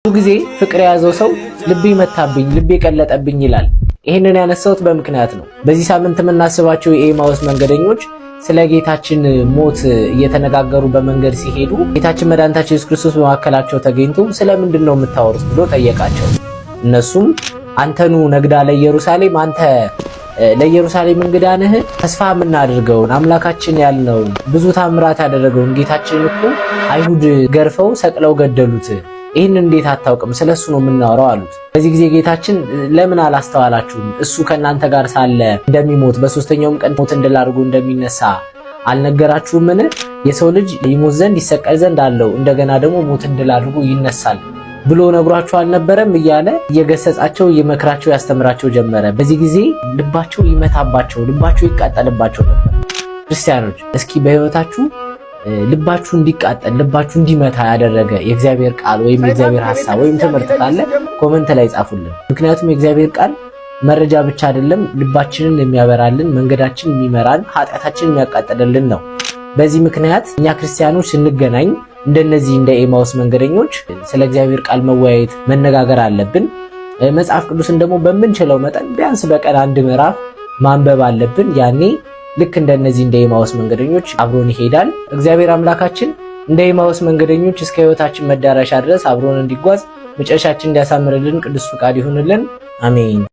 ብዙ ጊዜ ፍቅር የያዘው ሰው ልቤ መታብኝ፣ ልቤ ቀለጠብኝ ይላል። ይህንን ያነሳሁት በምክንያት ነው። በዚህ ሳምንት የምናስባቸው የኤማውስ መንገደኞች ስለ ጌታችን ሞት እየተነጋገሩ በመንገድ ሲሄዱ ጌታችን መድኃኒታችን ኢየሱስ ክርስቶስ በመካከላቸው ተገኝቶ ስለምንድን ነው የምታወሩት ብሎ ጠየቃቸው። እነሱም አንተኑ ነግዳ ለኢየሩሳሌም፣ አንተ ለኢየሩሳሌም እንግዳ ነህ? ተስፋ የምናደርገውን አምላካችን ያልነውን ብዙ ታምራት ያደረገውን ጌታችን እኮ አይሁድ ገርፈው ሰቅለው ገደሉት። ይህን እንዴት አታውቅም? ስለሱ ነው የምናወራው አሉት። በዚህ ጊዜ ጌታችን ለምን አላስተዋላችሁም? እሱ ከእናንተ ጋር ሳለ እንደሚሞት በሶስተኛውም ቀን ሞትን ድል አድርጎ እንደሚነሳ አልነገራችሁምን? የሰው ልጅ ይሞት ዘንድ ይሰቀል ዘንድ አለው፣ እንደገና ደግሞ ሞትን ድል አድርጎ ይነሳል ብሎ ነግሯቸው አልነበረም? እያለ እየገሰጻቸው እየመክራቸው ያስተምራቸው ጀመረ። በዚህ ጊዜ ልባቸው ይመታባቸው፣ ልባቸው ይቃጠልባቸው ነበር። ክርስቲያኖች እስኪ በህይወታችሁ ልባችሁ እንዲቃጠል ልባችሁ እንዲመታ ያደረገ የእግዚአብሔር ቃል ወይም የእግዚአብሔር ሐሳብ ወይም ትምህርት ካለ ኮመንት ላይ ጻፉልን። ምክንያቱም የእግዚአብሔር ቃል መረጃ ብቻ አይደለም፣ ልባችንን የሚያበራልን፣ መንገዳችንን የሚመራን፣ ኃጢአታችንን የሚያቃጥልልን ነው። በዚህ ምክንያት እኛ ክርስቲያኖች ስንገናኝ እንደነዚህ እንደ ኤማውስ መንገደኞች ስለ እግዚአብሔር ቃል መወያየት መነጋገር አለብን። መጽሐፍ ቅዱስን ደግሞ በምንችለው መጠን ቢያንስ በቀን አንድ ምዕራፍ ማንበብ አለብን። ያኔ ልክ እንደነዚህ እንደ ኤማውስ መንገደኞች አብሮን ይሄዳል። እግዚአብሔር አምላካችን እንደ ኤማውስ መንገደኞች እስከ ሕይወታችን መዳረሻ ድረስ አብሮን እንዲጓዝ መጨረሻችን እንዲያሳምርልን ቅዱስ ፍቃድ ይሁንልን። አሜን።